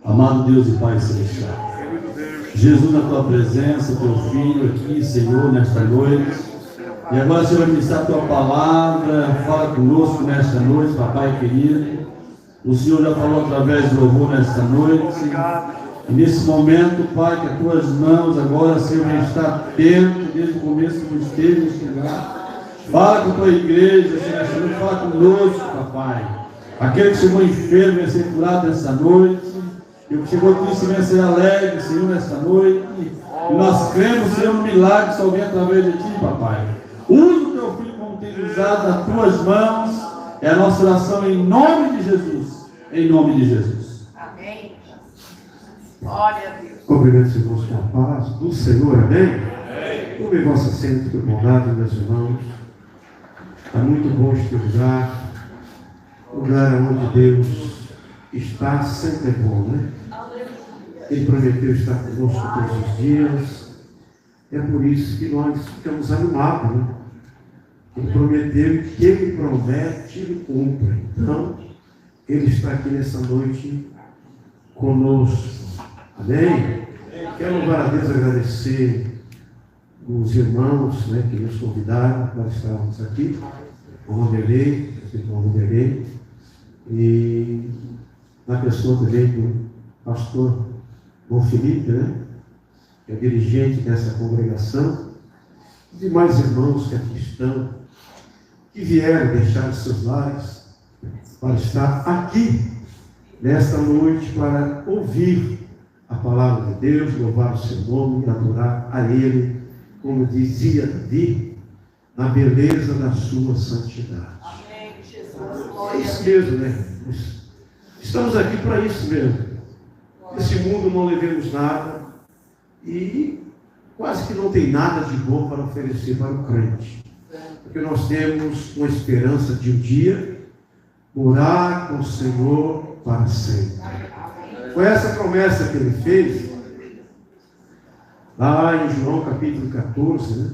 Amado Deus e Pai Celestial, Jesus, na tua presença, teu Filho aqui, Senhor, nesta noite. E agora, Senhor, vai ministrar a tua palavra. Fala conosco nesta noite, Papai querido. O Senhor já falou através do louvor nesta noite. E nesse momento, Pai, que as tuas mãos agora, Senhor, vem estar dentro, desde o começo que esteve neste lugar. Fala com a tua igreja, Senhor, fala conosco, Papai. Aquele que chegou enfermo vai ser curado nesta noite. E o que chegou triste vai ser alegre, Senhor, nesta noite. E nós cremos, Senhor, no milagre que só vem através de ti, Papai. Usa o teu filho como tem usado nas tuas mãos. É a nossa oração em nome de Jesus. Em nome de Jesus. Amém. Glória a Deus. Cumprimentos, irmãos, com a paz do Senhor, amém? Tome vosso assento, por bondade, meus irmãos. É muito bom este lugar onde Deus está, sempre é bom, né? Ele prometeu estar conosco todos os dias. É por isso que nós ficamos animados, né? Ele prometeu que Ele promete, Ele cumpre. Então, Ele está aqui nessa noite conosco. Amém? Quero louvar a Deus, agradecer os irmãos, né, que nos convidaram para estarmos aqui. O Roderley, e na pessoa também do pastor Bom Felipe, né, que é dirigente dessa congregação, e demais irmãos que aqui estão, que vieram deixar os seus lares para estar aqui nesta noite para ouvir a palavra de Deus, louvar o seu nome e adorar a Ele, como dizia Davi, na beleza da sua santidade. Amém, Jesus. É isso mesmo, né? Estamos aqui para isso mesmo. Nesse mundo não levemos nada e quase que não tem nada de bom para oferecer para o crente. Porque nós temos uma esperança de um dia morar com o Senhor para sempre. Foi essa promessa que Ele fez lá em João capítulo 14, né?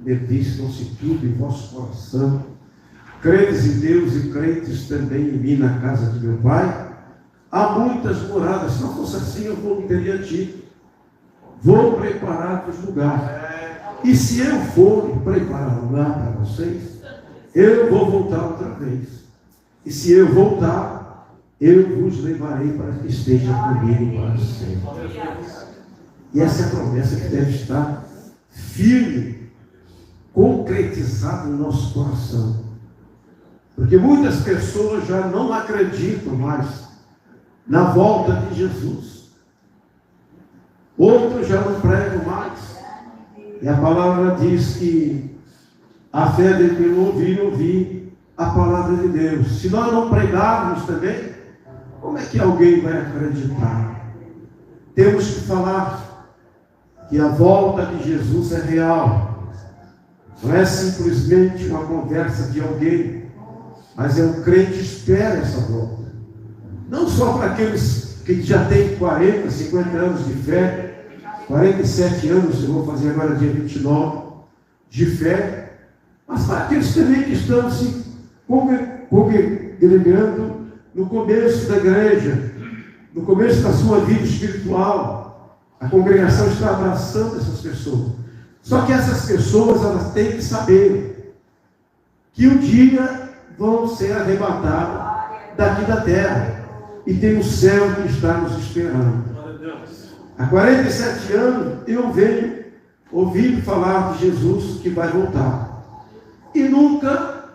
Ele disse: não se turbe em vosso coração, credes em Deus e crentes também em mim. Na casa de meu Pai há muitas moradas. Se não fosse assim, eu não teria dito. Vou preparar-vos lugar. E se eu for preparar lugar para vocês, eu vou voltar outra vez. E se eu voltar, eu vos levarei para que esteja comigo para sempre. E essa é a promessa que deve estar firme, concretizada no nosso coração. Porque muitas pessoas já não acreditam mais na volta de Jesus. Outros já não pregam mais. E a palavra diz que a fé deve pelo ouvir a palavra de Deus. Se nós não pregarmos também, como é que alguém vai acreditar? Temos que falar que a volta de Jesus é real. Não é simplesmente uma conversa de alguém, mas é um crente que espera essa volta. Não só para aqueles que já têm 40, 50 anos de fé, 47 anos, eu vou fazer agora dia 29, de fé, mas para aqueles também que estão se congregando no começo da igreja, no começo da sua vida espiritual. A congregação está abraçando essas pessoas. Só que essas pessoas, elas têm que saber que um dia vão ser arrebatadas daqui da terra. E tem o céu que está nos esperando. Há 47 anos eu venho ouvindo falar de Jesus que vai voltar. E nunca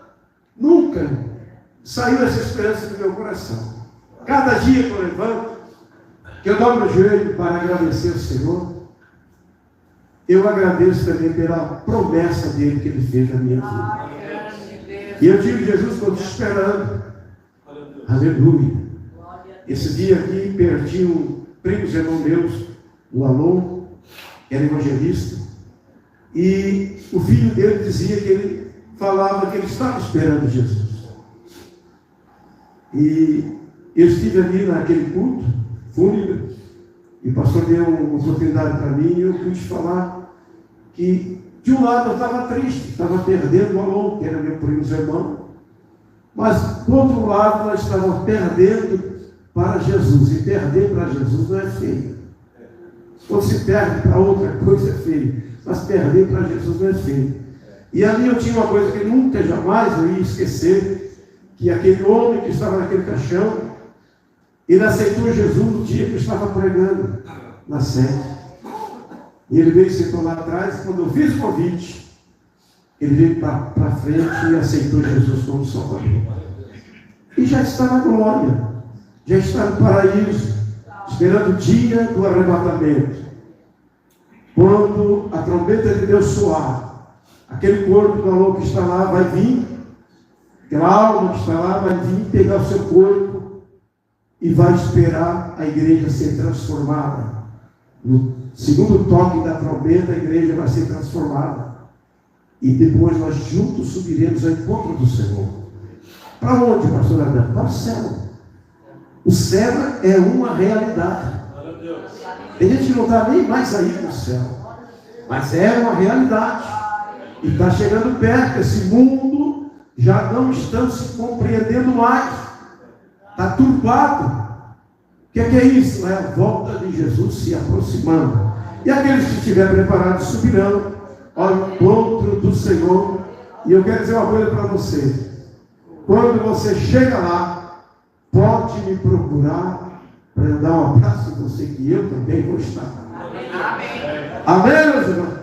saiu essa esperança do meu coração. Cada dia que eu levanto, que eu dobro o joelho para agradecer ao Senhor, eu agradeço também pela promessa dele que ele fez na minha vida. E eu digo: Jesus, estou te esperando. Aleluia. Esse dia aqui perdi um primo irmão meus, o Alon, que era evangelista, e o filho dele dizia que ele falava que ele estava esperando Jesus. E eu estive ali naquele culto fúnebre, e o pastor deu uma oportunidade para mim, e eu pude falar que, de um lado, eu estava triste, estava perdendo o Alon, que era meu primo irmão, mas, do outro lado, nós estávamos perdendo para Jesus. E perder para Jesus não é feio. Quando se perde para outra coisa é feio. Mas perder para Jesus não é feio. E ali eu tinha uma coisa que nunca, jamais eu ia esquecer, que aquele homem que estava naquele caixão, ele aceitou Jesus no dia que eu estava pregando na sede. E ele veio e sentou lá atrás. Quando eu fiz o convite, ele veio para frente e aceitou Jesus como Salvador. E já está na glória, já está no paraíso, esperando o dia do arrebatamento. Quando a trombeta de Deus soar, aquele corpo do amor que está lá vai vir, aquela alma que está lá vai vir pegar o seu corpo e vai esperar a igreja ser transformada. No segundo toque da trombeta, a igreja vai ser transformada. E depois nós juntos subiremos ao encontro do Senhor. Para onde, pastor Adão? Para o céu. O céu é uma realidade. Tem gente que não está nem mais aí no céu. Mas é uma realidade. E está chegando perto. Esse mundo já não estamos se compreendendo mais. Está turbado. O que é isso? É a volta de Jesus se aproximando. E aqueles que estiverem preparados subirão ao encontro do Senhor. E eu quero dizer uma coisa para você. Quando você chega lá, pode me procurar para eu dar um abraço em você, que eu também vou estar. Amém. Amém, meus irmãos?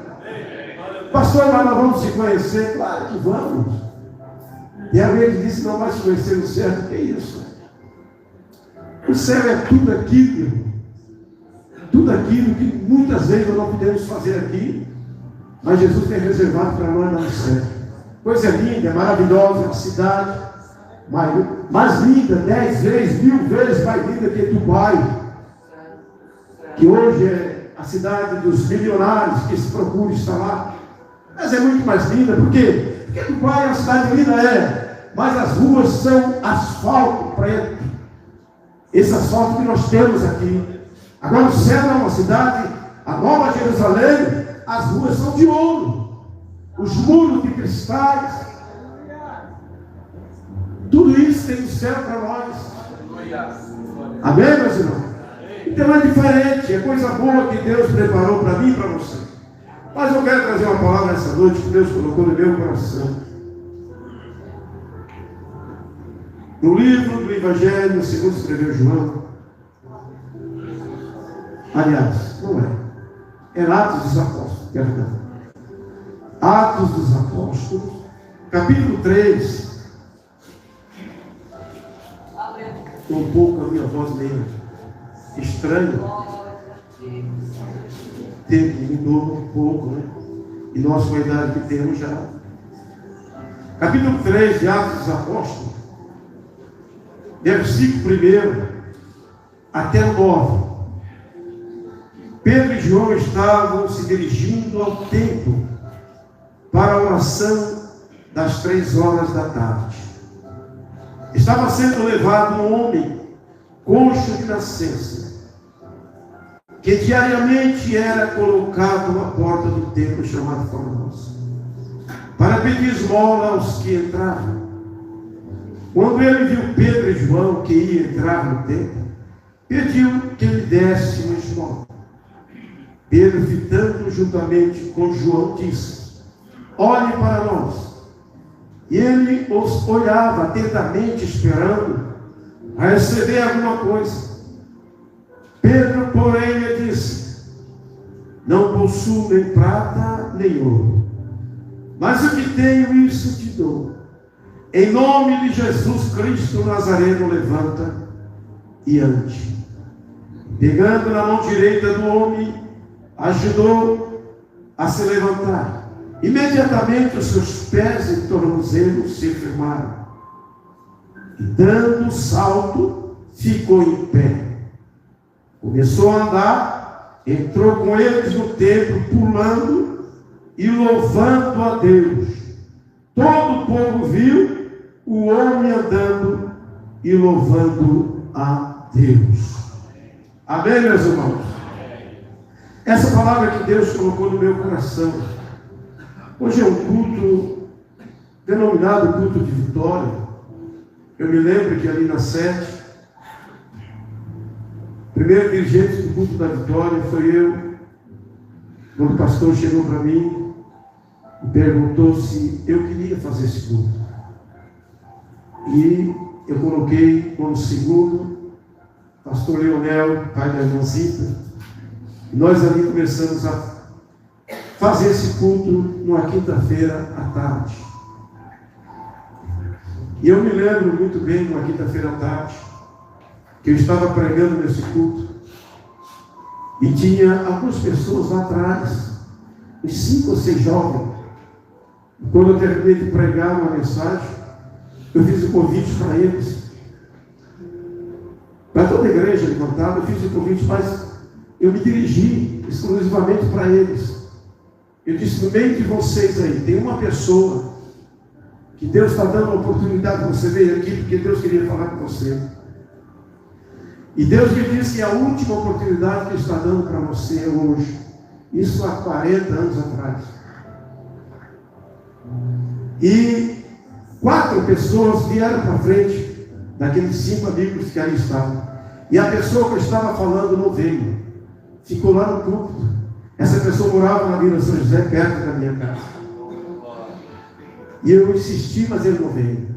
Pastor, mas nós vamos se conhecer? Claro que vamos. E alguém que disse: não vai se conhecer no céu. O que é isso? O céu é tudo aquilo, tudo aquilo que muitas vezes nós não podemos fazer aqui, mas Jesus tem reservado para nós no céu. Coisa linda, maravilhosa, uma cidade mais linda, 10 vezes, 1000 vezes mais linda que Dubai, que hoje é a cidade dos milionários que se procuram estar lá. Mas é muito mais linda. Por quê? Porque Dubai é uma cidade linda, mas as ruas são asfalto preto. Esse asfalto que nós temos aqui. Agora o céu é uma cidade, a Nova Jerusalém, as ruas são de ouro, os muros de cristais. Tudo isso tem o céu para nós. Amém, meus irmãos? Então é diferente, é coisa boa que Deus preparou para mim e para você. Mas eu quero trazer uma palavra essa noite que Deus colocou no meu coração. No livro do Evangelho, segundo escreveu João. Aliás, não é. É Atos dos Apóstolos, perdão. Atos dos Apóstolos, capítulo 3. Estou um pouco a minha voz meio estranha. O tempo mudou um pouco, né? E nós, com a idade que temos já. Capítulo 3 de Atos dos Apóstolos, versículo 1 até o 9. Pedro e João estavam se dirigindo ao templo para a oração das 3 horas da tarde. Estava sendo levado um homem coxo de nascença, que diariamente era colocado à porta do templo chamado Formosa, para pedir esmola aos que entravam. Quando ele viu Pedro e João que ia entrar no templo, pediu que lhe desse uma esmola. Pedro, fitando juntamente com João, disse: olhe para nós. E ele os olhava atentamente, esperando a receber alguma coisa. Pedro, porém, lhe disse: não possuo nem prata nem ouro, mas o que tenho, isso te dou. Em nome de Jesus Cristo Nazareno, levanta e ande. Pegando na mão direita do homem, ajudou a se levantar. Imediatamente os seus pés e tornozelos se firmaram. E dando um salto, ficou em pé. Começou a andar, entrou com eles no templo, pulando e louvando a Deus. Todo o povo viu o homem andando e louvando a Deus. Amém, meus irmãos? Essa palavra que Deus colocou no meu coração. Hoje é um culto denominado culto de vitória. Eu me lembro que ali na sede, primeiro dirigente do culto da vitória foi eu. Quando o pastor chegou para mim e perguntou se eu queria fazer esse culto. E eu coloquei como segundo pastor Leonel, pai da irmãzita. E nós ali começamos a fazer esse culto numa quinta-feira à tarde. E eu me lembro muito bem, numa quinta-feira à tarde, que eu estava pregando nesse culto. E tinha algumas pessoas lá atrás, uns 5 ou 6 jovens. E quando eu terminei de pregar uma mensagem, eu fiz um convite para eles. Para toda a igreja levantada, eu fiz um convite, mas eu me dirigi exclusivamente para eles. Eu disse, no meio de vocês aí, tem uma pessoa que Deus está dando a oportunidade de você vir aqui, porque Deus queria falar com você. E Deus me disse que a última oportunidade que Ele está dando para você é hoje. Isso há 40 anos atrás. E 4 pessoas vieram para frente, daqueles 5 amigos que ali estavam. E a pessoa que eu estava falando não veio. Ficou lá no culto. Essa pessoa morava na Vila São José, perto da minha casa. E eu insisti, mas ele não veio.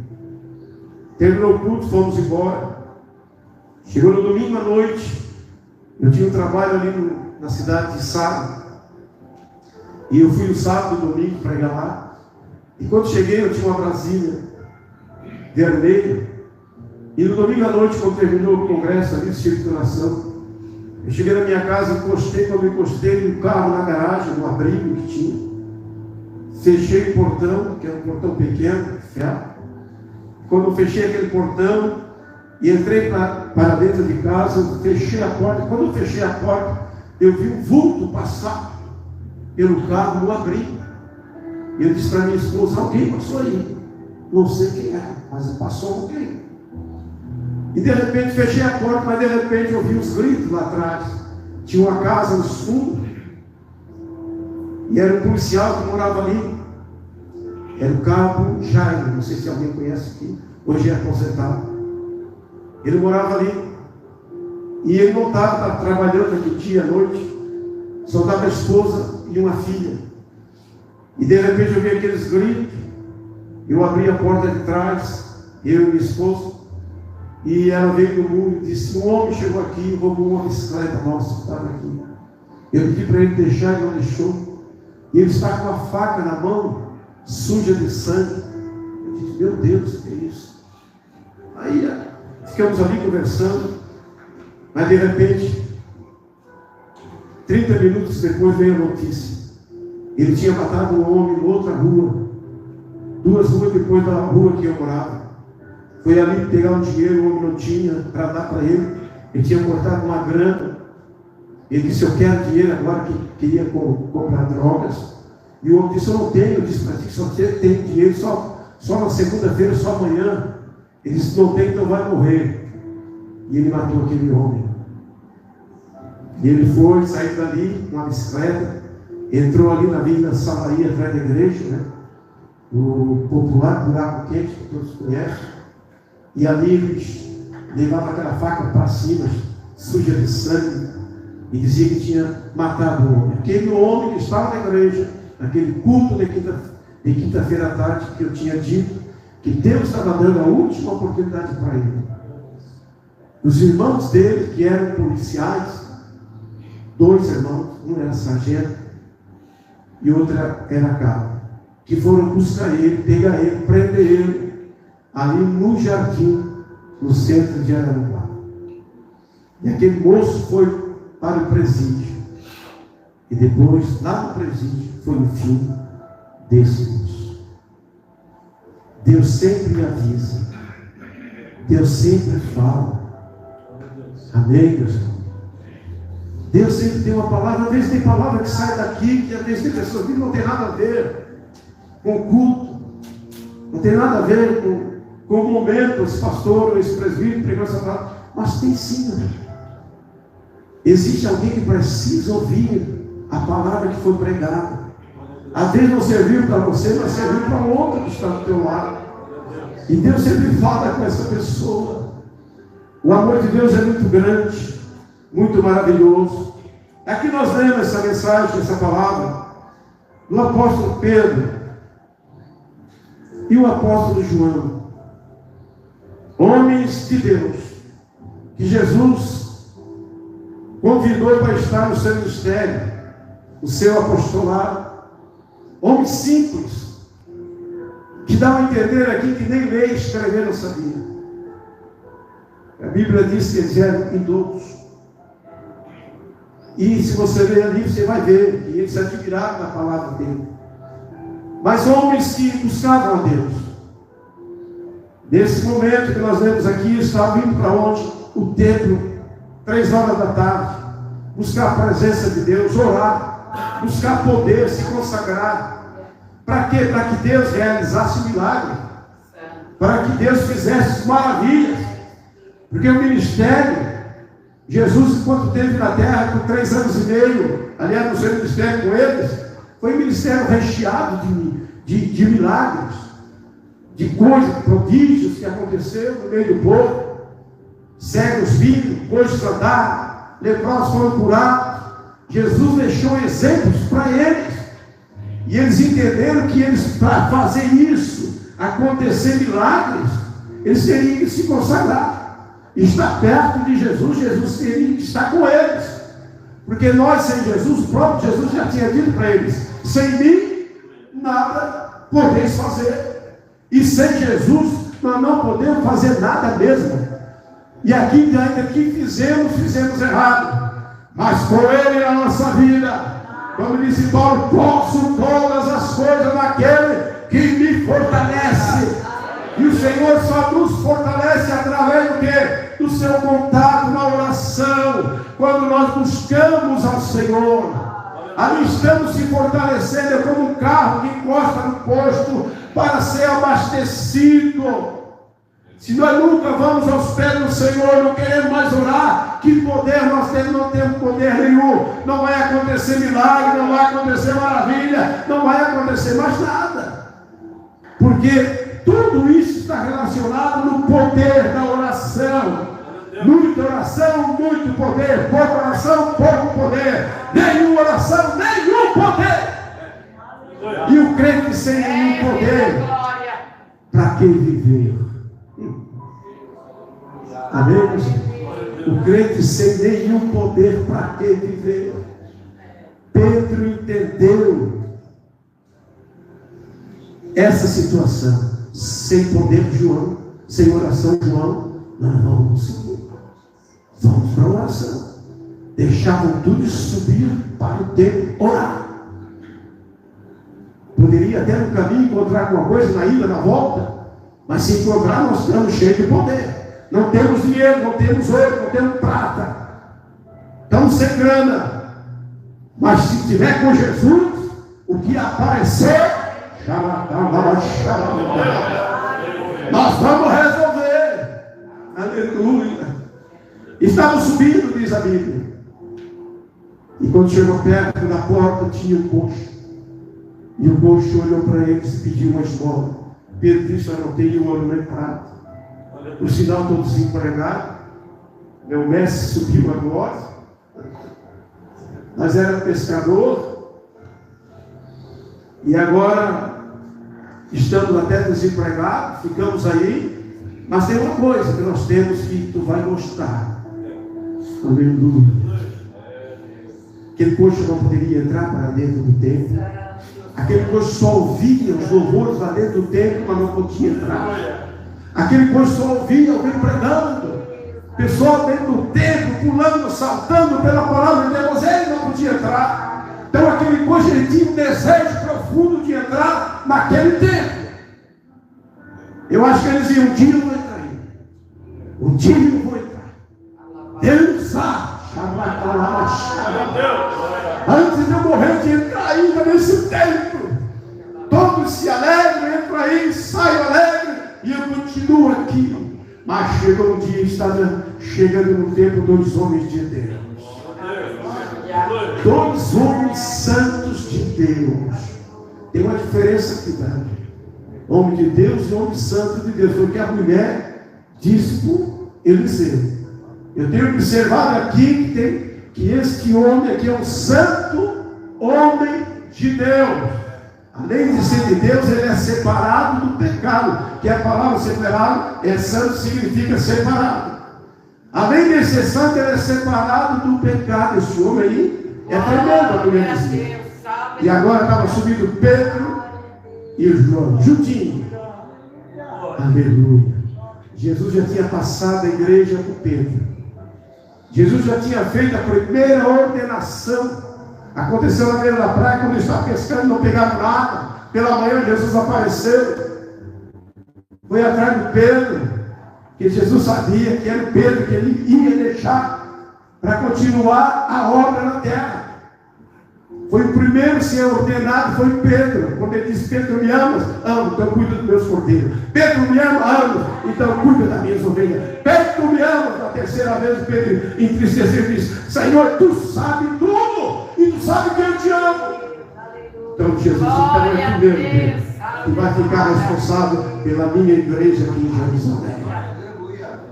Terminou o culto, fomos embora. Chegou no domingo à noite. Eu tinha um trabalho ali na cidade de Sara. E eu fui no sábado e domingo pregar lá. E quando cheguei, eu tinha uma Brasília vermelha. E no domingo à noite, quando terminou o congresso ali de circulação, eu cheguei na minha casa, encostei, quando eu encostei no carro, na garagem, no abrigo que tinha. Fechei o portão, que era um portão pequeno, ferro. Quando eu fechei aquele portão e entrei para dentro de casa, fechei a porta. Quando eu fechei a porta, eu vi um vulto passar pelo carro no abrigo. E eu disse para minha esposa, alguém passou aí. Não sei quem é, mas passou alguém. E de repente fechei a porta, mas de repente eu vi os gritos lá atrás. Tinha uma casa no fundo. E era um policial que morava ali. Era o cabo Jairo, não sei se alguém conhece aqui. Hoje é aposentado. Ele morava ali. E ele não estava trabalhando aquele dia à noite. Só estava a esposa e uma filha. E de repente eu vi aqueles gritos. Eu abri a porta de trás, eu e minha esposa. E ela veio no muro e disse, um homem chegou aqui e roubou uma bicicleta nossa que estava aqui. Eu pedi para ele deixar, ele não deixou. E ele está com a faca na mão, suja de sangue. Eu disse, meu Deus, o que é isso? Aí ficamos ali conversando, mas de repente, 30 minutos depois veio a notícia. Ele tinha matado um homem em outra rua, 2 ruas depois da rua que eu morava. Foi ali pegar um dinheiro, o homem não tinha para dar para ele. Ele tinha cortado uma grana. Ele disse, eu quero dinheiro agora, que queria comprar drogas. E o homem disse, eu não tenho. Eu disse, mas só você tem dinheiro, só na segunda-feira, só amanhã. Ele disse, não tem, então vai morrer. E ele matou aquele homem. E ele foi, saiu dali com uma bicicleta, entrou ali na Vila Samaria, atrás da igreja, né? O popular buraco quente, que todos conhecem. E ali eles levavam aquela faca para cima, suja de sangue, e dizia que tinha matado o homem. Aquele homem que estava na igreja, naquele culto de quinta-feira à tarde, que eu tinha dito, que Deus estava dando a última oportunidade para ele. Os irmãos dele, que eram policiais, 2 irmãos, um era sargento e outro era cabo, que foram buscar ele, pegar ele, prender ele, ali no jardim, no centro de Araranguá. E aquele moço foi para o presídio. E depois, lá no presídio, foi o fim desse moço. Deus sempre me avisa. Deus sempre fala. Amém, meus irmãos? Deus sempre tem uma palavra. Às vezes tem palavra que sai daqui, que às vezes tem pessoas que não tem nada a ver com o culto. Não tem nada a ver com o momento, esse pastor, esse presbítero pregou essa palavra, mas tem sim, né? Existe alguém que precisa ouvir a palavra que foi pregada. Às vezes não serviu para você, mas serviu para outra que está do teu lado. E Deus sempre fala com essa pessoa. O amor de Deus é muito grande. muito maravilhoso. Aqui nós lemos essa mensagem, essa palavra, do apóstolo Pedro e o apóstolo João, homens de Deus, que Jesus convidou para estar no seu ministério, o seu apostolado, homens simples, que dão a entender aqui que nem ler e escrever não sabia. A Bíblia diz que eles eram idosos. E se você ler ali, você vai ver que eles se admiraram da palavra dele. Mas homens que buscavam a Deus. Nesse momento que nós lemos aqui, estavam indo para onde? O templo, 3 horas da tarde. Buscar a presença de Deus, orar, buscar poder, se consagrar. Para quê? Para que Deus realizasse o milagre. Para que Deus fizesse maravilhas. Porque o ministério, Jesus, enquanto esteve na terra por 3 anos e meio, aliás, no seu ministério com eles, foi um ministério recheado de milagres, de coisas, prodígios que aconteceram no meio do povo. Cegos viram, coxos andaram, leprosos foram curados. Jesus deixou exemplos para eles. E eles entenderam que eles, para fazer isso, acontecer milagres, eles teriam que se consagrar. Estar perto de Jesus, Jesus teria que estar com eles. Porque nós, sem Jesus, o próprio Jesus já tinha dito para eles: sem mim, nada podeis fazer. E sem Jesus, nós não podemos fazer nada mesmo. E aqui, ainda que fizemos errado. Mas com Ele na nossa vida, como disse Paulo, posso todas as coisas naquele que me fortalece. E o Senhor só nos fortalece através do quê? Do seu contato na oração. Quando nós buscamos ao Senhor, ali estamos se fortalecendo. É como um carro que encosta no posto para ser abastecido. Se nós nunca vamos aos pés do Senhor, não queremos mais orar, que poder nós temos? Não temos poder nenhum. Não vai acontecer milagre, não vai acontecer maravilha, não vai acontecer mais nada. Porque tudo isso está relacionado no poder da oração. Muita oração, muito poder. Pouca oração, pouco poder. Nenhuma oração, nenhum poder. E o crente sem nenhum poder, para que viver? Amém? O crente sem nenhum poder, para que viver? Pedro entendeu essa situação. Sem poder de João, sem oração de João, nós não vamos conseguir. Vamos para a oração. Deixavam tudo e subir para o templo orar. Poderia até no caminho encontrar alguma coisa na ida, na volta, mas se encontrar, nós estamos cheios de poder. Não temos dinheiro, não temos ouro, não temos prata. Estamos sem grana. Mas se estiver com Jesus, o que aparecer, nós vamos resolver. Aleluia. Estava subindo, diz a Bíblia. E quando chegou perto da porta, tinha um coxo. E o coxo olhou para eles e pediu uma esmola. Pedro disse: eu não tenho ouro nem prata. Por sinal, estou desempregado. Meu mestre subiu agora. Mas era pescador. E agora estamos até desempregados, ficamos aí, mas tem uma coisa que nós temos que tu vai gostar. Aleluia. Aquele coxo não poderia entrar para dentro do templo. Aquele coxo só ouvia os louvores lá dentro do templo, mas não podia entrar. Aquele coxo só ouvia alguém pregando, pessoal dentro do templo, pulando, saltando pela palavra de Deus, ele não podia entrar. Então aquele coxo, ele tinha um desejo profundo de entrar naquele templo. Eu acho que eles diziam: um dia eu vou entrar aí. Um dia eu vou entrar. Deus sabe. Antes de eu morrer, eu tinha que entrar ainda nesse templo. Todos se alegram, entram aí, saem alegre, e eu continuo aqui. Mas chegou um dia, estava chegando no templo 2 homens de Deus. 2 homens santos de Deus. Tem uma diferença aqui, tá? Homem de Deus e homem santo de Deus. Foi o que a mulher disse para Eliseu. Eu tenho observado aqui que este homem aqui é um santo homem de Deus. Além de ser de Deus, ele é separado do pecado. Que a palavra separado é santo, significa separado. Além de ser santo, ele é separado do pecado. Esse homem aí é tremendo, a mulher dizia. E agora estava subindo Pedro e João, juntinho. Aleluia. Jesus já tinha passado a igreja por Pedro. Jesus já tinha feito a primeira ordenação. Aconteceu na beira da praia, quando eles estavam pescando, não pegaram nada. Pela manhã Jesus apareceu. Foi atrás de Pedro, que Jesus sabia que era o Pedro que ele ia deixar para continuar a obra na terra. Foi o primeiro a ser ordenado, foi Pedro. Quando ele disse: Pedro, me amas? Amo, então cuida dos meus cordeiros. Pedro, me ama? Amo, então cuida das minhas ovelhas. Pedro, me ama? Na terceira vez Pedro entristeceu e disse: Senhor, tu sabes tudo, e tu sabes que eu te amo. Então Jesus então é o primeiro, Pedro, que vai ficar responsável pela minha igreja aqui em Jerusalém.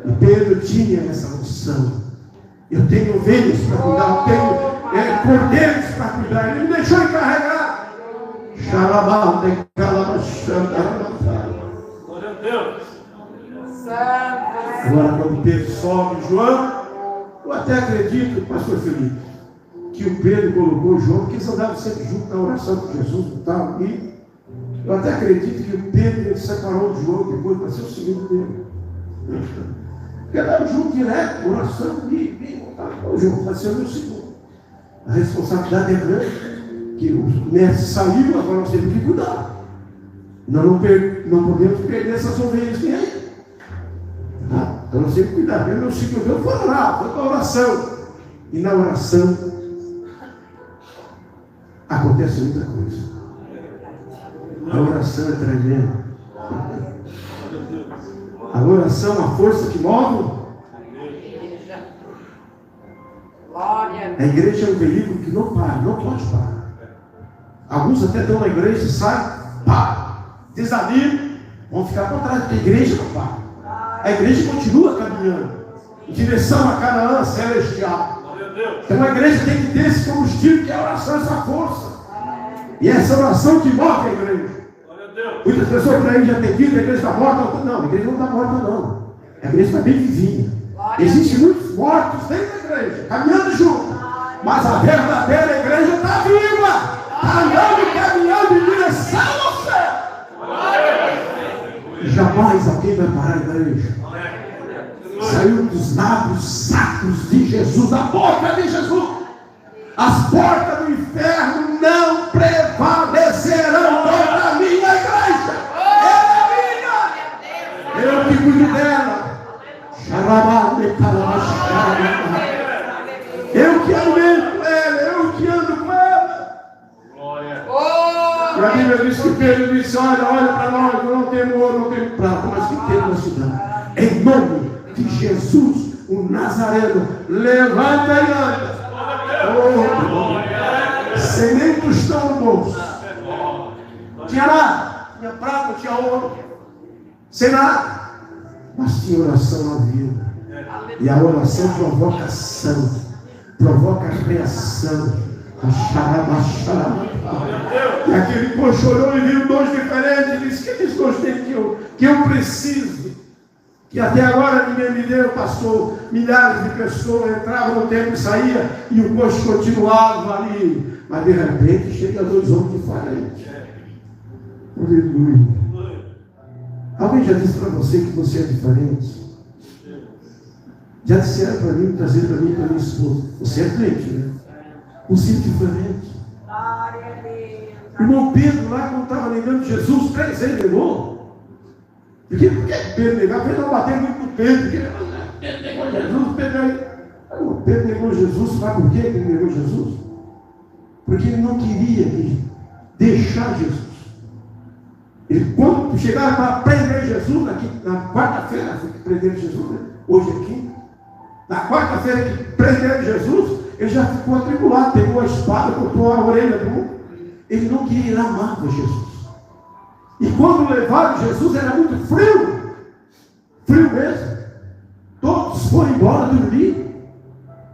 E Pedro tinha essa noção. Eu tenho ovelhas para cuidar, eu tenho cordeiros para cuidar. Ele me deixou encarregar. Glória a Deus. Agora, quando Pedro sobe João, eu até acredito, pastor Felipe, que o Pedro colocou João, porque eles andavam sempre juntos na oração com Jesus, não estavam ali. Eu até acredito que o Pedro ele separou de João depois para ser o segundo dele. Porque andavam juntos direto, oração, e o João vai ser o meu segundo. A responsabilidade é grande, que o mestre saiu, agora nós temos que cuidar. Nós não podemos perder essas ovelhas que aí. Então nós temos que cuidar. Meu segundo Deus foi orar, foi para a oração. E na oração acontece muita coisa. A oração é tremenda. A oração é a força que move. A igreja é um veículo que não para, não pode parar. Alguns até estão na igreja e saem, para, desanimam, vão ficar para trás, porque a igreja não para. A igreja continua caminhando em direção a Canaã celestial. Então a igreja tem que ter esse combustível que é a oração, essa força. E é essa oração que move a igreja. Muitas pessoas por aí já têm dito: a igreja está morta. Não, a igreja não está morta, não. A igreja está bem vivinha. Existem muitos mortos dentro da igreja, caminhando junto. Mas a verdadeira igreja está viva, está andando, caminhando em direção ao céu. E jamais alguém vai parar a igreja. Saiu dos lábios sacros de Jesus, da boca de Jesus. As portas do inferno não prevalecerão contra a minha igreja. Ela é minha. Eu que cuido dela. Eu que alimento ela, eu que ando com ela. E a Bíblia diz que Pedro disse: olha para nós, não temos ouro, não temos prata, mas que temos na cidade. Em nome de Jesus, o Nazareno, levanta e anda. Sem nem tostão no bolso. Tinha nada, tinha prata, tinha ouro, sem nada. Mas tinha oração na vida. E a oração provoca ação, provoca reação. E aquele povo chorou e viu dois diferentes. E disse: que dois tem que eu preciso? Que até agora ninguém me deu. Passou milhares de pessoas, entravam no templo e saía, e o povo continuava ali. Mas de repente chega dois homens diferentes. Aleluia. Alguém já disse para você que você é diferente? Já disseram para mim, muitas vezes para mim e para minha esposa: você é crente, né? Você é diferente. Irmão Pedro lá, quando estava negando Jesus, 3 vezes negou. Por que Pedro negava? Pedro não bateu muito no Pedro. Pedro negou Jesus, Pedro negou Jesus. Sabe por que ele negou Jesus? Porque ele não queria deixar Jesus. Ele, quando chegaram para prender Jesus, na quarta-feira, que prenderam Jesus, né? Hoje é quinta. Na quarta-feira que prenderam Jesus, ele já ficou atribulado, pegou a espada, cortou a orelha do mundo. Ele não queria ir amar com Jesus. E quando levaram Jesus, era muito frio. Frio mesmo. Todos foram foi embora dormir,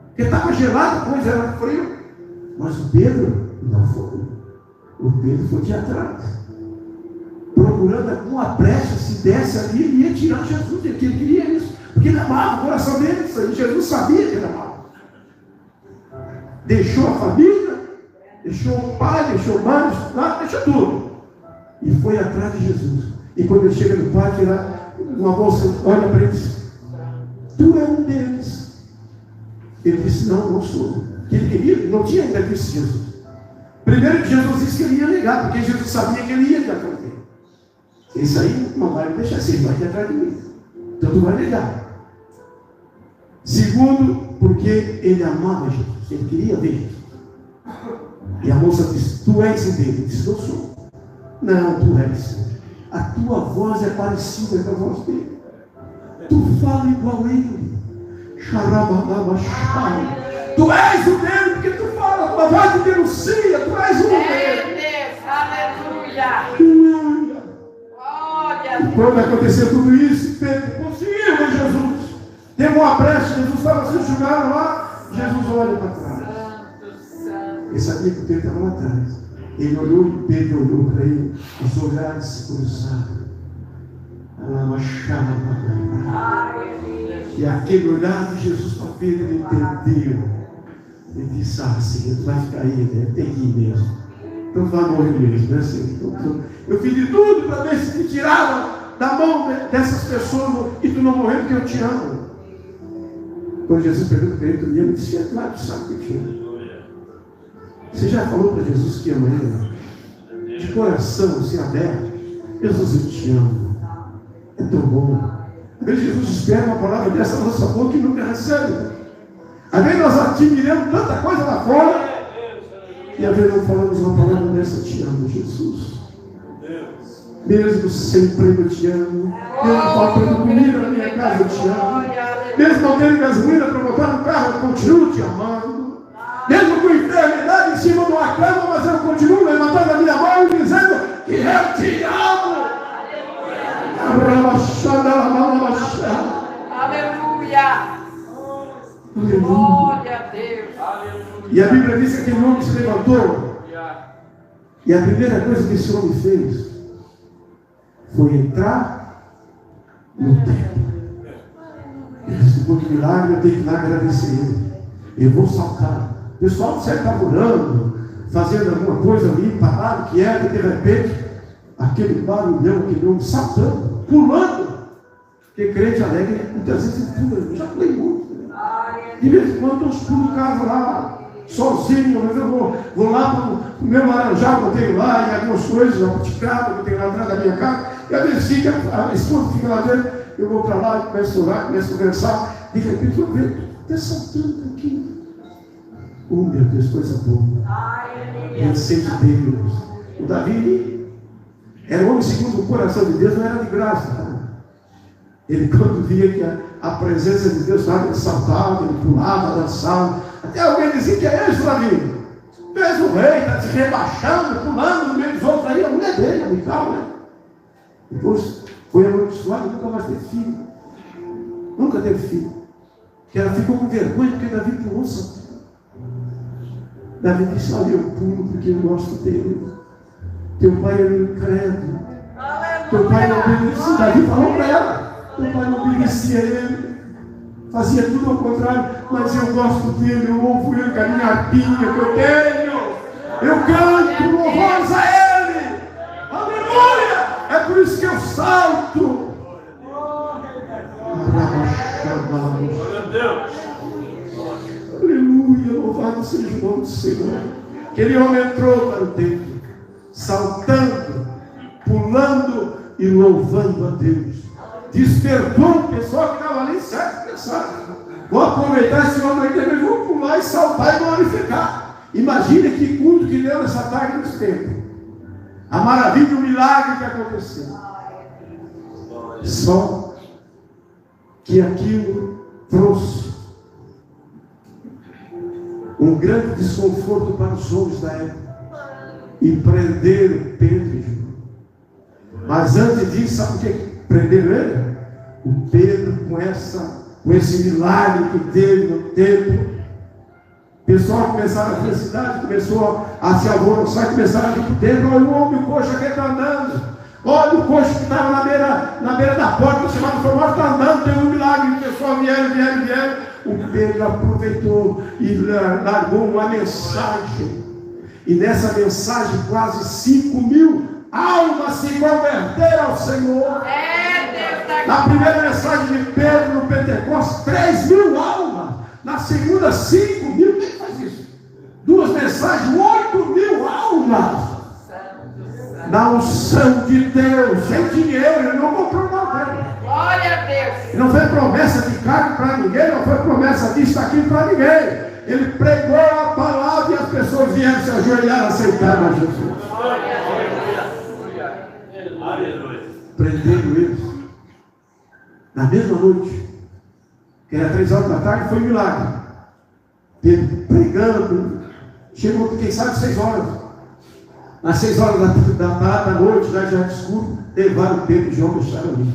porque estava gelado, pois era frio. Mas o Pedro não foi. O Pedro foi de atrás, procurando com a brecha, se desse ali, ele ia tirar Jesus, ele queria isso, porque ele amava o coração dele, e Jesus sabia que ele amava. Deixou a família, deixou o pai, deixou o mãe, deixou tudo, e foi atrás de Jesus. E quando ele chega no pátio, lá, uma moça olha para ele e diz: tu é um deles. Ele disse: não, não sou. Que ele queria, não tinha ainda visto Jesus. Primeiro que Jesus disse que ele ia negar, porque Jesus sabia que ele ia de atrás dele. Isso aí não vai me deixar assim, ele vai de atrás de mim. Então tu vai negar. Segundo, porque ele amava Jesus, ele queria ver Jesus. E a moça disse: tu és um dele. Ele disse: não sou. Não, tu és. A tua voz é parecida com a voz dele. Tu fala igual a ele. Tu és o dele, porque tu fala, a tua voz te denuncia, tu és o dele. Aleluia. Glória. E quando aconteceu tudo isso, Pedro conseguiu ver Jesus. Teve uma brecha, Jesus estava se julgando lá, Jesus olha para trás. Ele sabia que o Pedro estava lá atrás. Ele olhou e Pedro olhou para ele, os olhares se cruzaram. E aquele olhar de Jesus para Pedro, ele entendeu. Ele disse: ah, Senhor, tu vai ficar aí, né? Tem que ir mesmo. Então vai morrer mesmo, né, Senhor? Eu fiz de tudo para ver se te tirava da mão dessas pessoas e tu não morreu porque eu te amo. Quando Jesus perguntou para ele, ele disse: é claro, tu sabe que eu te amo. Você já falou para Jesus que ama ele? De coração, assim, aberto. Jesus, eu te amo. É tão bom. Às vezes Jesus espera uma palavra dessa na nossa boca e nunca recebe. Às vezes nós admiramos tanta coisa lá fora e às vezes não falamos uma palavra dessa: te amo, Jesus. Mesmo sempre eu te amo. Mesmo faltando comida na minha casa, eu te amo. Mesmo não tendo gasolina para botar no carro, eu continuo te amando. Mesmo com enfermidade em cima de uma cama, mas eu continuo levantando a minha mão e dizendo que eu te amo. Aleluia. Glória a Deus. E a Bíblia diz que aquele homem se levantou. E a primeira coisa que esse homem fez foi entrar no templo. Ele disse: depois do milagre, eu tenho que ir lá agradecer ele. Eu vou saltar. O pessoal sempre estava orando, fazendo alguma coisa ali, parado, quieto, e de repente, aquele barulhão, aquele homem saltando, pulando. Porque crente alegre, muitas vezes pula. Eu já pulei muito. Né? De vez em quando eu pulo em casa lá, sozinho, mas eu vou lá para o meu laranjal que eu tenho lá, e algumas coisas, a boticada que eu tenho lá atrás da minha casa, e às vezes a esposa fica lá dentro, eu vou para lá, começo a orar, começo a conversar, de repente eu vejo, está saltando aqui. Oh, meu Deus, coisa boa. Ele sente Deus. O Davi era um homem segundo o coração de Deus, não era de graça. Não. Ele, quando via que a presença de Deus estava, ele saltava, ele pulava, dançava. Até alguém dizia: que é isso, Davi? Tu és o rei, está se rebaixando, pulando no meio dos outros aí. A mulher dele, a Mical, né? Depois foi amaldiçoado e nunca mais teve filho. Nunca teve filho. Que ela ficou com vergonha porque Davi pulou saltando. Davi disse: olha, eu pulo porque eu gosto dele. Teu pai era incrédulo. Teu pai não obedecia. Davi falou para ela: teu pai não obedecia a ele. Fazia tudo ao contrário. Mas eu gosto dele, eu ouvo ele com a minha arpinha que eu tenho. Eu canto louvores a ele. Aleluia! É por isso que eu salto. Aleluia, louvado seja o nome do Senhor. Aquele homem entrou para o templo, saltando, pulando e louvando a Deus. Despertou o pessoal que estava ali, certo? Pensaram: vou aproveitar esse homem aqui, mas vou pular e saltar e glorificar. Imagina que culto que deu nessa tarde nesse templo. A maravilha, o milagre que aconteceu. Só que aquilo trouxe um grande desconforto para os homens da época e prenderam Pedro e João. Mas antes disso, sabe o que prenderam ele? O Pedro, com essa com esse milagre que teve no templo. O pessoal começaram, a cidade começou a se alvoroçar, começaram a ir para o templo. Olha o homem coxo que está andando. Olha o coxo que estava na beira da porta, chamado Formosa, está andando, tem um milagre. O pessoal vieram. O Pedro aproveitou e largou uma mensagem. E nessa mensagem, quase 5.000 almas se converteram ao Senhor. Na primeira mensagem de Pedro no Pentecostes, 3.000 almas. Na segunda, 5.000. Quem faz isso? 2 mensagens, 8.000 almas. Na unção de Deus, sem dinheiro, ele não comprou nada. Glória a Deus. Não foi promessa de carne para ninguém, não foi promessa disso aqui para ninguém. Ele pregou a palavra e as pessoas vieram se ajoelhar e aceitaram a Jesus. Prendendo eles. Na mesma noite, que era 3 horas da tarde, foi um milagre. Pedro pregando, chegou, quem sabe, 6 horas. Às 6 horas da noite, já escuro, levaram Pedro e João, deixaram ali.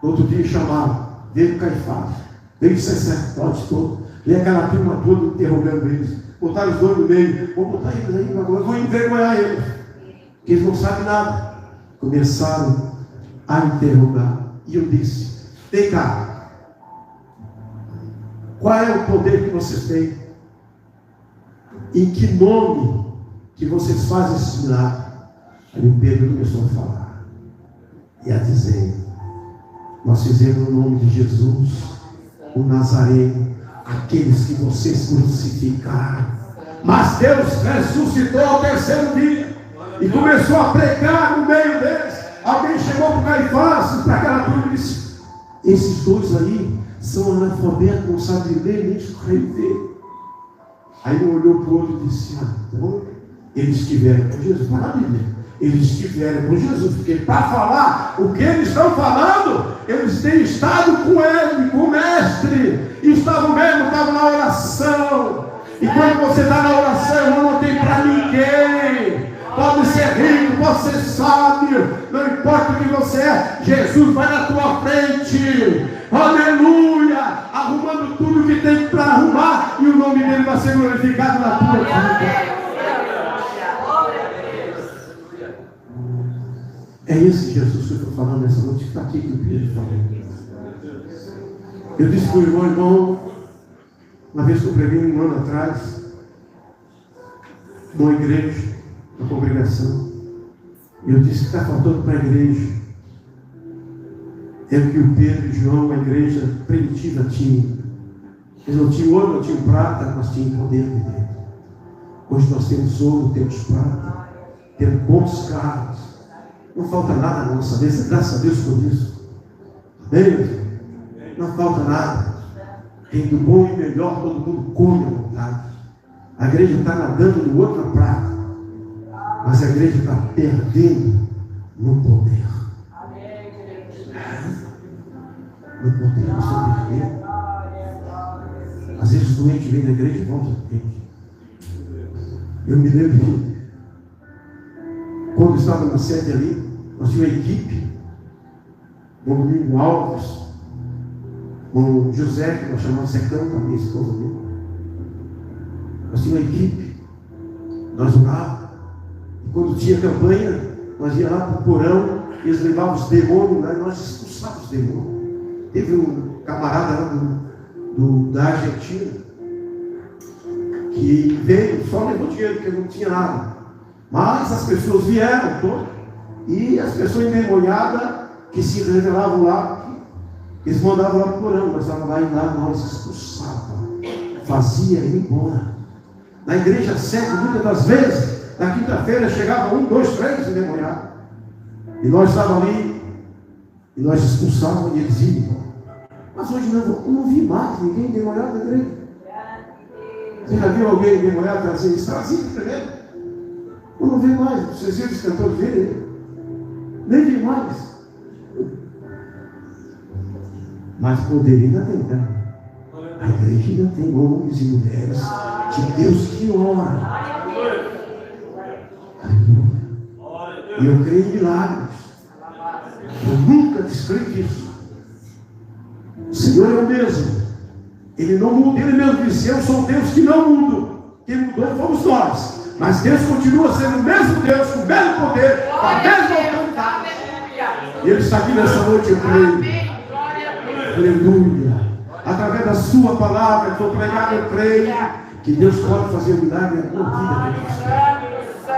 No outro dia chamaram, veio Caifás, veio o sacerdote todo, veio aquela turma toda interrogando eles. Botaram os dois no meio, vou botar eles aí agora, vou envergonhar eles, porque eles não sabem nada. Começaram a interrogar, e eu disse: vem cá, qual é o poder que vocês têm? Em que nome que vocês fazem esse milagre? Aí o Pedro começou a falar e a dizer: nós fizemos no nome de Jesus, o Nazareno, aqueles que vocês crucificaram, mas Deus ressuscitou ao 3º dia. E começou a pregar no meio deles. Alguém chegou para o Caifás, para aquela turma, e disse: esses dois aí são analfabetos, não sabem ler nem escrever. Aí ele olhou para o outro e disse: então eles estiveram com Jesus. Para a Bíblia, eles estiveram com Jesus, porque para falar o que eles estão falando, eles têm estado com ele, com o mestre, e estavam na oração. E quando você está na oração, não tem para ninguém. Pode ser rico, pode ser sábio, não importa o que você é, Jesus vai na tua frente, aleluia, arrumando tudo que tem para arrumar, e o nome dele vai ser glorificado na tua vida. É esse Jesus que eu estou falando nessa noite, que está aqui que o Pedro falou. Eu disse para o irmão, uma vez que eu preguei 1 ano atrás, numa igreja, na congregação, e eu disse que está faltando para a igreja é o que o Pedro e João, a igreja primitiva, tinham. Eles não tinham ouro, não tinham prata, mas tinham poder de Deus. Hoje nós temos ouro, temos prata, temos bons carros, não falta nada na nossa vida, graças a Deus por isso. Amém? Não falta nada. Tem do bom e melhor, todo mundo come à vontade. A igreja está nadando no ouro na prata, mas a igreja está perdendo no poder. No poder, você perdeu. Às vezes o doente vem na igreja e volta doente. Eu me lembro que quando estava na sede ali, nós tínhamos uma equipe, o Domingo Alves, o José, que nós chamamos Secão, a minha esposa dele. Nós tínhamos uma equipe, nós orávamos. E quando tinha campanha, nós íamos lá para o porão, e eles levavam os demônios lá, e nós expulsávamos os demônios. Teve um camarada lá da Argentina, que veio, só levou dinheiro, porque não tinha nada. Mas as pessoas vieram todas, e as pessoas endemoniadas que se revelavam lá, eles mandavam lá para o porão, nós estávamos lá e lá nós expulsávamos, fazia ir embora. Na igreja sede, muitas das vezes, na quinta-feira chegava 1, 2, 3 endemoniados. E nós estávamos ali, e nós expulsávamos e eles iam embora. Mas hoje eu não vi mais ninguém endemoniado na igreja. Você já viu alguém endemoniado trazer isso? Trazia primeiro. Eu não vi mais. Vocês viram os cantores dele? Nem vi mais. Mas poder ainda tem, né? A igreja ainda tem homens e mulheres de Deus que oram. E eu creio em milagres. Eu nunca descrevi isso. Senhor é o mesmo. Ele não muda. Ele mesmo disse: eu sou um Deus que não muda. Quem mudou fomos nós. Mas Deus continua sendo o mesmo Deus, com o mesmo poder, com a mesma autoridade. E Ele está aqui nessa noite, eu creio. Aleluia. Através da sua palavra que foi pregada, eu creio que Deus pode fazer um milagre na tua vida.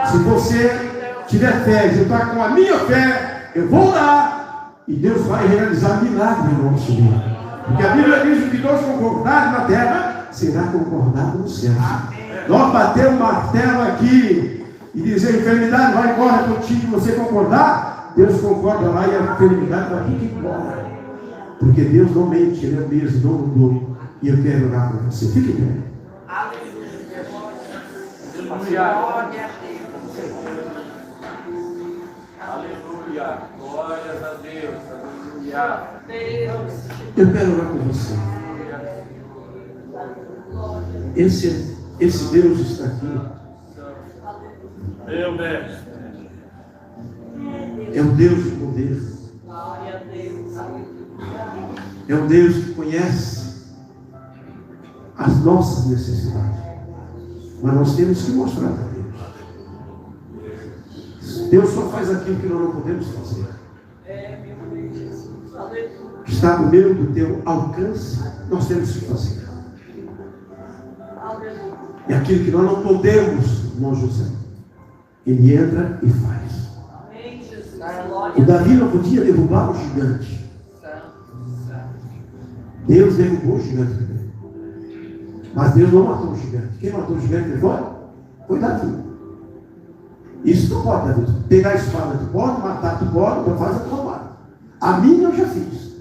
Se você tiver fé, se eu estar com a minha fé, eu vou orar e Deus vai realizar milagre no nosso dia. Porque a Bíblia diz que Deus concordado na terra será concordado no céu. Nós bater o martelo aqui e dizer: enfermidade, vai embora contigo, você concordar, Deus concorda lá e a enfermidade vai ficar embora. Porque Deus não mente, Ele é o mesmo, não mudou. E eu quero orar para você. Fique bem. Aleluia. Glórias a Deus. Aleluia. Eu quero orar por você. Esse Deus está aqui. Meu mestre. É um Deus de poder. É um Deus que conhece as nossas necessidades. Mas nós temos que mostrar para Deus. Deus só faz aquilo que nós não podemos fazer. Está no meio do teu alcance, nós temos que fazer. E aquilo que nós não podemos, irmão José, Ele entra e faz. O Davi não podia derrubar o gigante. Deus derrubou o gigante também. Mas Deus não matou o gigante. Quem matou o gigante foi Davi. Isso tu pode, Davi. Pegar a espada, tu pode, matar, tu pode, tu faz a tua parte. A minha eu já fiz.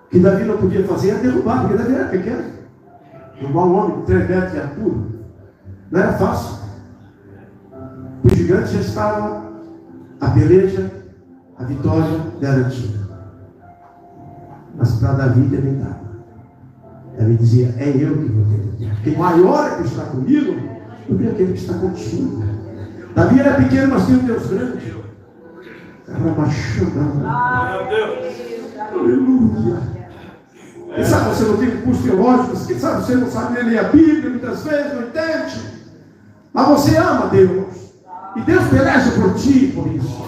O que Davi não podia fazer era derrubar, porque Davi era pequeno. Derrubar um homem de 3 metros de altura não era fácil. O gigante já estava, a peleja, a vitória garantida. Mas para Davi também dava. Davi dizia: é eu que vou ter. Porque maior é que está comigo do que aquele que está contigo. Davi era pequeno, mas tinha um Deus grande. Aleluia. Quem sabe você não tem curso teológico, quem sabe você não sabe ler a Bíblia, muitas vezes não entende. Mas você ama Deus. E Deus peleja por ti, por isso.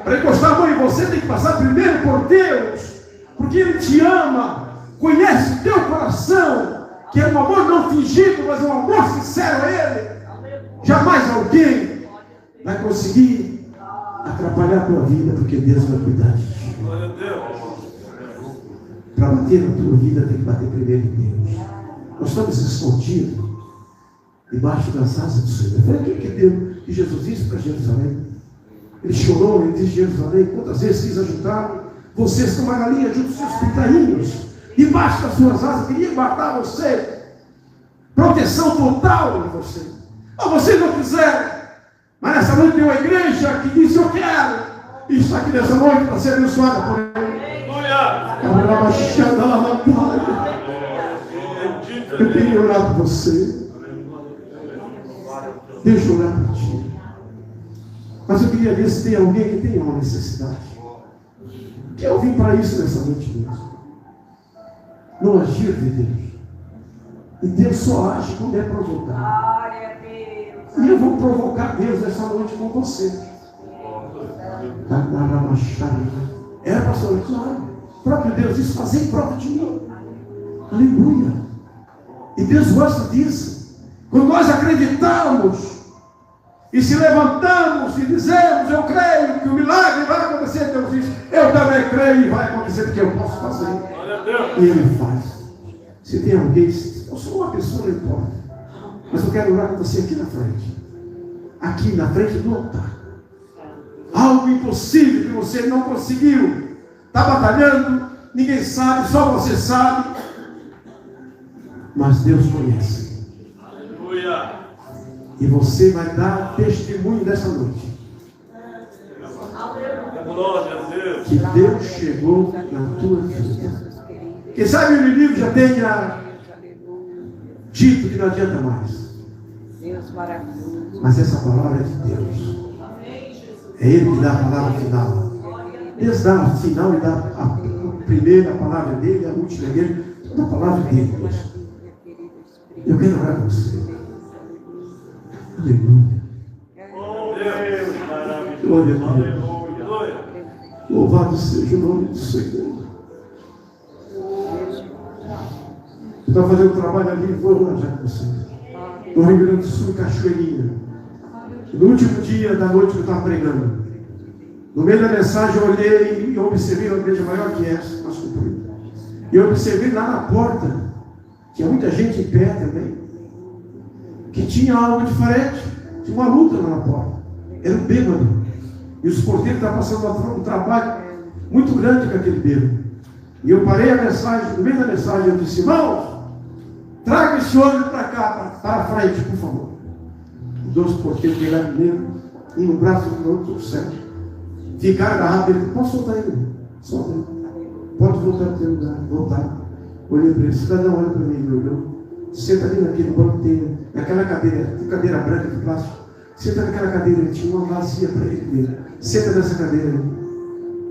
Para encostar a mão em você, tem que passar primeiro por Deus. Porque Ele te ama, conhece o teu coração, que é um amor não fingido, mas um amor sincero a Ele. Jamais alguém vai conseguir atrapalhar a tua vida, porque Deus vai cuidar de ti. Para bater na tua vida, tem que bater primeiro em Deus. Nós estamos escondidos debaixo das asas do Senhor. Foi aquilo que Jesus disse para Jerusalém. Ele chorou, ele disse: Jerusalém, quantas vezes quis ajudar vocês como a galinha junto dos seus pintainhos, debaixo das suas asas, queria guardar você, proteção total em você. Mas vocês não quiseram. Mas nessa noite tem uma igreja que disse: eu quero. E está aqui nessa noite para ser abençoada por Ele. Eu queria orar por você. Deixa eu orar por ti. Mas eu queria ver se tem alguém que tem uma necessidade. Que eu vim para isso nessa noite mesmo. No agir de Deus. E Deus só age quando é provocado. E eu vou provocar Deus nessa noite com você. É, pastor, claro. O próprio Deus diz: fazer em prova de mim. Aleluia. E Deus gosta disso. Quando nós acreditamos e se levantamos e dizemos: eu creio que o milagre vai acontecer, Deus diz: eu também creio e vai acontecer, porque eu posso fazer. E Ele faz. Se tem alguém, eu sou uma pessoa, não importa, mas eu quero orar com você aqui na frente. Aqui na frente do altar. Algo impossível que você não conseguiu. Está batalhando, ninguém sabe, só você sabe. Mas Deus conhece. Aleluia. E você vai dar testemunho dessa noite. Glória a Deus. Que Deus chegou na tua vida. Quem sabe o inimigo já tenha dito que não adianta mais. Deus maravilhoso. Mas essa palavra é de Deus. É Ele que dá a palavra final. desde a final e a primeira palavra dele, a última dele, toda a palavra dele, Deus. Eu quero orar com você. Aleluia. Deus maravilhoso. Glória a Deus. Aleluia. Louvado seja o nome do Senhor. Eu estava fazendo um trabalho ali, vou orar já com você. No Rio Grande do Sul, Cachoeirinha. No último dia da noite que eu estava pregando, no meio da mensagem eu olhei e observei uma igreja maior que essa, mais comprida. E eu observei lá na porta, tinha muita gente em pé também, que tinha algo diferente, tinha uma luta lá na porta, era um bêbado. E os porteiros estavam passando um trabalho muito grande com aquele bêbado. E eu parei a mensagem, no meio da mensagem eu disse: irmãos, traga esse homem para cá, para a frente, por favor. Os dois porteiros pegaram mesmo, um no braço e no outro, certo. Ficaram agarrados, ele: pode soltar ele, solta ele. Pode voltar para o teu lugar, voltar. Olhei para ele: cidadão, olha para mim, meu irmão. Senta ali naquele banco, tem naquela cadeira branca de plástico. Senta naquela cadeira, ele tinha uma vazia para ele mesmo. Senta nessa cadeira ali.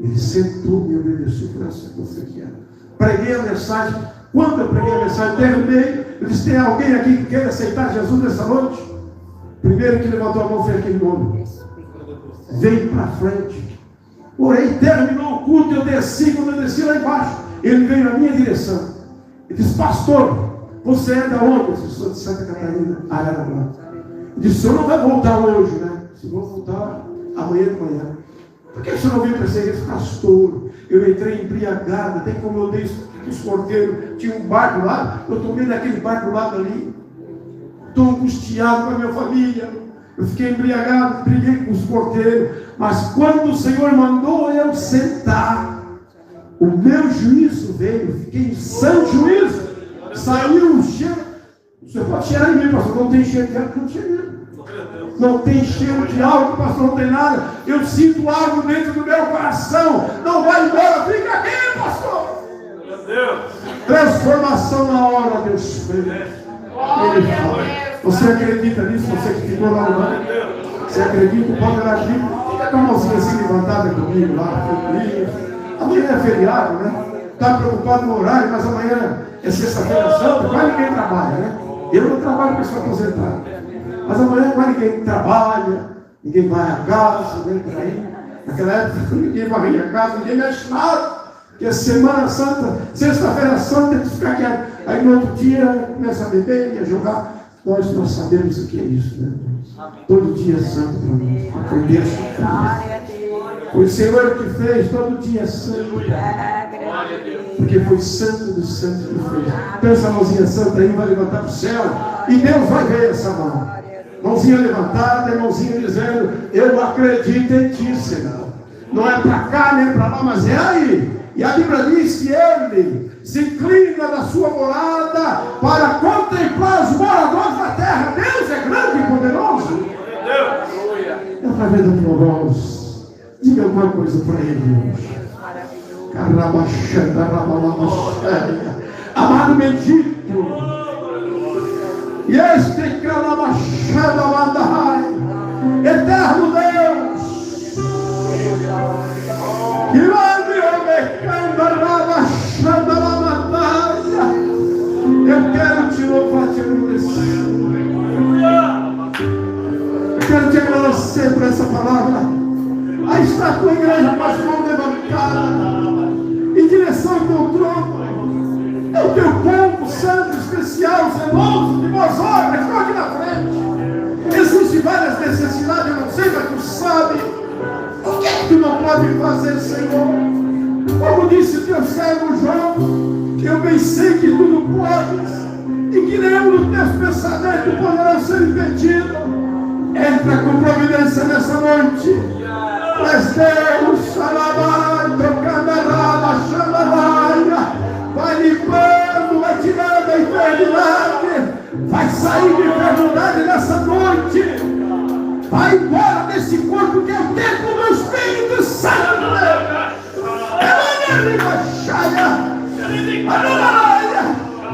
Ele sentou e obedeceu para essa coisa que era. Preguei a mensagem. Quando eu preguei a mensagem, terminei. Eu disse: tem alguém aqui que quer aceitar Jesus nessa noite? Primeiro que levantou a mão foi aquele homem. Veio para frente. Orei, terminou o culto, eu desci. Quando eu desci lá embaixo, ele veio na minha direção. Ele disse: pastor, você é da onde? Eu disse: sou de Santa Catarina, Araranguá. Ele disse: o senhor não vai voltar hoje, né? Se vou voltar amanhã de manhã. Por que o senhor não veio para essa igreja? Pastor, eu entrei embriagado. Tem como eu dei os porteiros. Tinha um barco lá, eu tomei naquele barco lá dali. Estou angustiado com a minha família. Eu fiquei embriagado, briguei com os porteiros. Mas quando o Senhor mandou eu sentar, o meu juízo veio. Fiquei em sã juízo. Saiu o cheiro. Você pode cheirar em mim, pastor. Não tem cheiro de álcool, não cheiro. Não tem cheiro de álcool, pastor. Não tem nada. Eu sinto algo dentro do meu coração. Não vai embora. Fica aqui, pastor. Meu Deus. Transformação na hora, Deus fez. Ele fala: você acredita nisso? Você que ficou lá no lado? Você acredita? Pode orar aqui. Fica com a mãozinha assim levantada comigo lá. Amanhã é feriado, né? Está preocupado no horário, mas amanhã é sexta-feira santa. Quase ninguém trabalha, né? Eu não trabalho para se aposentar. Mas amanhã quase ninguém trabalha. Ninguém vai à casa, vem para aí. Naquela época ninguém vai à casa, ninguém mexe nada. Porque é Semana Santa, Sexta-feira Santa, tem que ficar quieto. Aí no outro dia começa a beber e a jogar. Nós sabemos o que é isso, né? Todo dia é santo para nós. Foi Deus que fez. Foi o Senhor que fez, todo dia é santo. Porque foi santo dos santos que fez. Então essa mãozinha santa aí vai levantar para o céu. E Deus vai ver essa mão. Mãozinha levantada, mãozinha dizendo: eu acredito em ti, Senhor. Não é para cá nem para lá, mas é aí. E a Bíblia diz que ele se inclina da sua morada para contemplar os moradores da terra. Deus é grande e poderoso. É através da tua voz. Diga alguma coisa para ele hoje. Amado, bendito. E este eterno Deus, que eu quero te louvar, te agradecer. Eu quero te agradecer por essa palavra. Aí está a tua igreja com as mãos levantadas em direção ao teu trono. É o teu povo santo, especial, zeloso de boas obras. Estou aqui na frente. Existem várias necessidades, eu não sei, mas tu sabe. O que é que tu não pode fazer, Senhor? Como disse o teu servo João, eu bem sei que tudo podes e que nenhum dos teus pensamentos poderá ser impedido. Entra com providência nessa noite. Mas Deus, vai limpando, vai tirando a enfermidade, vai sair de enfermidade nessa noite. Vai embora desse corpo que é o templo do Espírito Santo de Deus.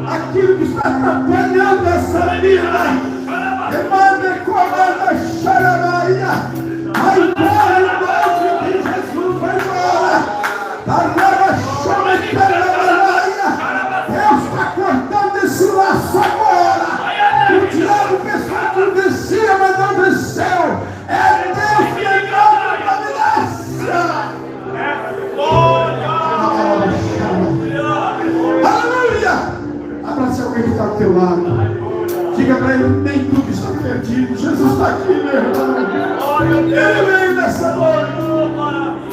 Aquilo que está atrapalhando essa vida, vai embora em nome de Jesus, vai embora. amado. Diga para ele, nem tudo está perdido. Jesus está aqui, meu irmão. Ele veio nessa noite.